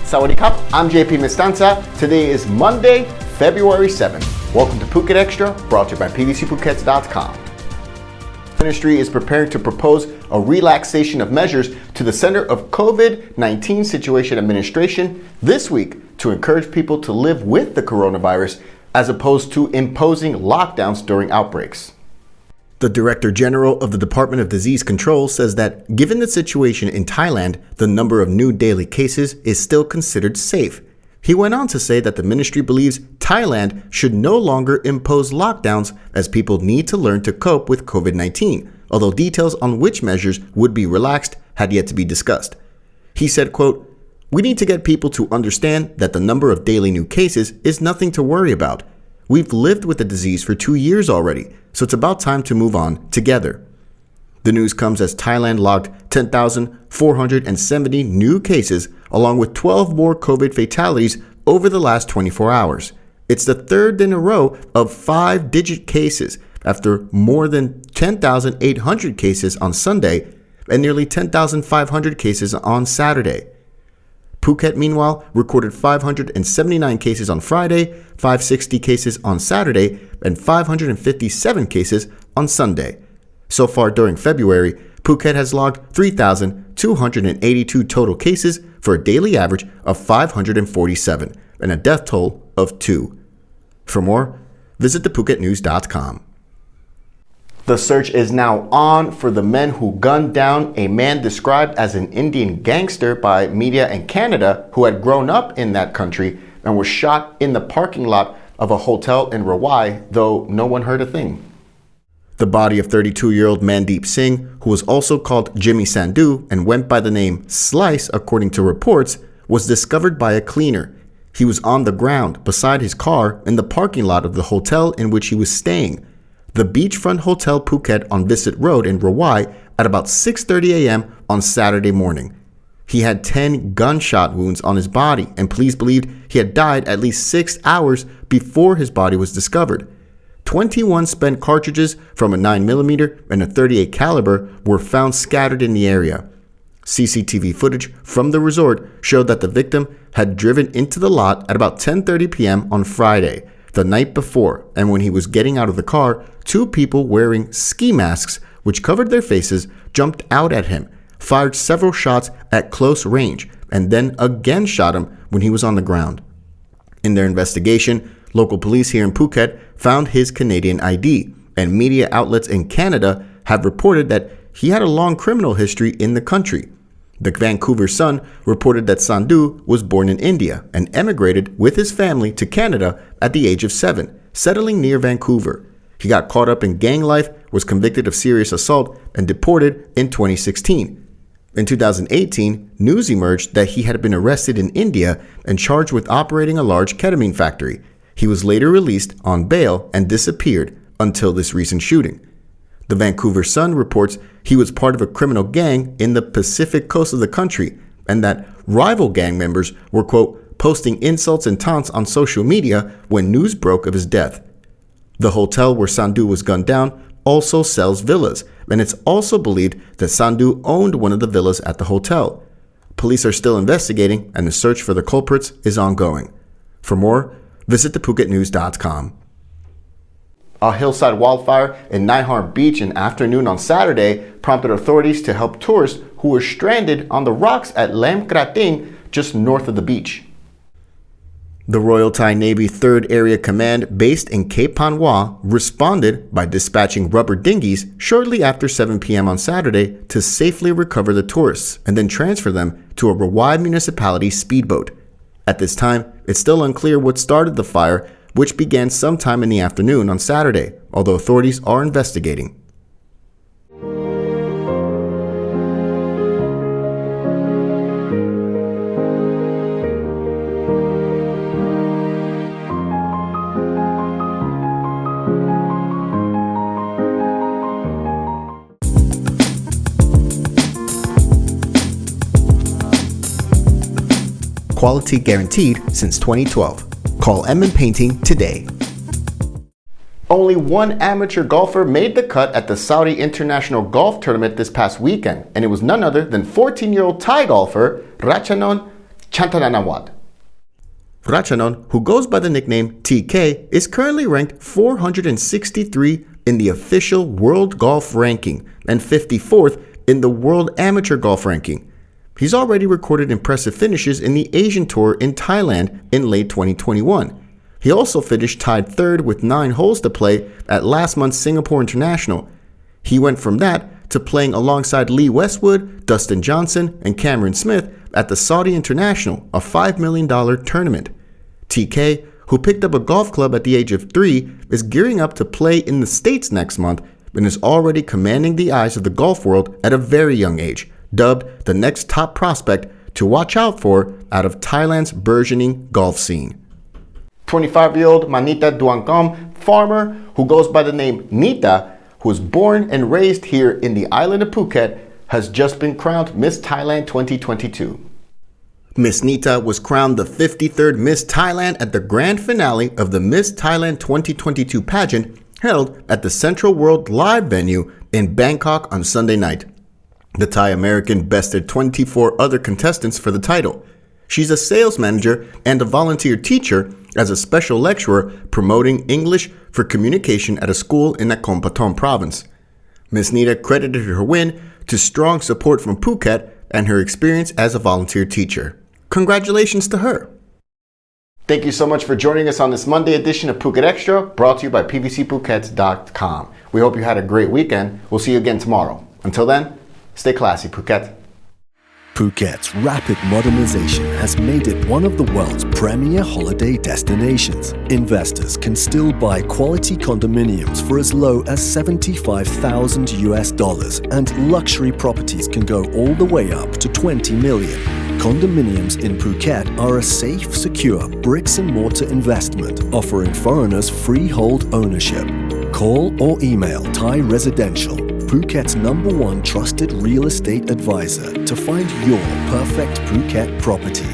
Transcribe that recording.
Sawadee Krap, I'm JP Mestanza. Today is Monday, February 7th. Welcome to Phuket Extra, brought to you by PVCPhukets.com. The ministry is preparing to propose a relaxation of measures to the Center of COVID-19 Situation Administration this week to encourage people to live with the coronavirus as opposed to imposing lockdowns during outbreaks. The Director General of the Department of Disease Control says that given the situation in Thailand, the number of new daily cases is still considered safe. He went on to say that the ministry believes Thailand should no longer impose lockdowns as people need to learn to cope with COVID-19, although details on which measures would be relaxed had yet to be discussed. He said, quote, "We need to get people to understand that the number of daily new cases is nothing to worry about. We've lived with the disease for 2 years already, so it's about time to move on together." The news comes as Thailand logged 10,470 new cases, along with 12 more COVID fatalities over the last 24 hours. It's the third in a row of 5-digit cases after more than 10,800 cases on Sunday and nearly 10,500 cases on Saturday. Phuket, meanwhile, recorded 579 cases on Friday, 560 cases on Saturday, and 557 cases on Sunday. So far during February, Phuket has logged 3,282 total cases for a daily average of 547 and a death toll of 2. For more, visit thephuket.news.com. The search is now on for the men who gunned down a man described as an Indian gangster by media in Canada who had grown up in that country and was shot in the parking lot of a hotel in Rawai, though no one heard a thing. The body of 32-year-old Mandeep Singh, who was also called Jimmy Sandhu and went by the name Slice according to reports, was discovered by a cleaner. He was on the ground beside his car in the parking lot of the hotel in which he was staying, the Beachfront Hotel Phuket on Visit Road in Rawai, at about 6:30 a.m. on Saturday morning. He had 10 gunshot wounds on his body, and police believed he had died at least 6 hours before his body was discovered. 21 spent cartridges from a 9mm and a .38 caliber were found scattered in the area. CCTV footage from the resort showed that the victim had driven into the lot at about 10:30 p.m. on Friday, the night before, and when he was getting out of the car, 2 people wearing ski masks, which covered their faces, jumped out at him, fired several shots at close range, and then again shot him when he was on the ground. In their investigation, local police here in Phuket found his Canadian ID, and media outlets in Canada have reported that he had a long criminal history in the country. The Vancouver Sun reported that Sandhu was born in India and emigrated with his family to Canada at the age of 7, settling near Vancouver. He got caught up in gang life, was convicted of serious assault, and deported in 2016. In 2018, news emerged that he had been arrested in India and charged with operating a large ketamine factory. He was later released on bail and disappeared until this recent shooting. The Vancouver Sun reports he was part of a criminal gang in the Pacific coast of the country and that rival gang members were, quote, posting insults and taunts on social media when news broke of his death. The hotel where Sandhu was gunned down also sells villas, and it's also believed that Sandhu owned one of the villas at the hotel. Police are still investigating, and the search for the culprits is ongoing. For more, visit thephuket.news.com. A hillside wildfire in Nai Harn beach in afternoon on Saturday prompted authorities to help tourists who were stranded on the rocks at Lam Krating, just north of the beach. The Royal Thai Navy 3rd Area Command, based in Cape Panwa, responded by dispatching rubber dinghies shortly after 7 p.m. on Saturday to safely recover the tourists and then transfer them to a Rawai municipality speedboat. At this time, it's still unclear what started the fire, which began sometime in the afternoon on Saturday, although authorities are investigating. Quality guaranteed since 2012. Call M&M Painting today. Only one amateur golfer made the cut at the Saudi International Golf Tournament this past weekend, and it was none other than 14-year-old Thai golfer Ratchanon Chantananawat. Ratchanon, who goes by the nickname TK, is currently ranked 463 in the official World Golf Ranking and 54th in the World Amateur Golf Ranking. He's already recorded impressive finishes in the Asian Tour in Thailand in late 2021. He also finished tied third with 9 holes to play at last month's Singapore International. He went from that to playing alongside Lee Westwood, Dustin Johnson, and Cameron Smith at the Saudi International, a $5 million tournament. TK, who picked up a golf club at the age of 3, is gearing up to play in the States next month and is already commanding the eyes of the golf world at a very young age, dubbed the next top prospect to watch out for out of Thailand's burgeoning golf scene. 25-year-old Nita Duangkom, farmer who goes by the name Nita, who was born and raised here in the island of Phuket, has just been crowned Miss Thailand 2022. Miss Nita was crowned the 53rd Miss Thailand at the grand finale of the Miss Thailand 2022 pageant held at the Central World Live venue in Bangkok on Sunday night. The Thai American bested 24 other contestants for the title. She's a sales manager and a volunteer teacher as a special lecturer promoting English for communication at a school in Nakhon Pathom province. Miss Nita credited her win to strong support from Phuket and her experience as a volunteer teacher. Congratulations to her. Thank you so much for joining us on this Monday edition of Phuket Extra, brought to you by pvcphuket.com. We hope you had a great weekend. We'll see you again tomorrow. Until then, stay classy, Phuket. Phuket's rapid modernization has made it one of the world's premier holiday destinations. Investors can still buy quality condominiums for as low as $75,000 and luxury properties can go all the way up to $20 million. Condominiums in Phuket are a safe, secure bricks-and-mortar investment offering foreigners freehold ownership. Call or email Thai Residential, Phuket's #1 trusted real estate advisor, to find your perfect Phuket property.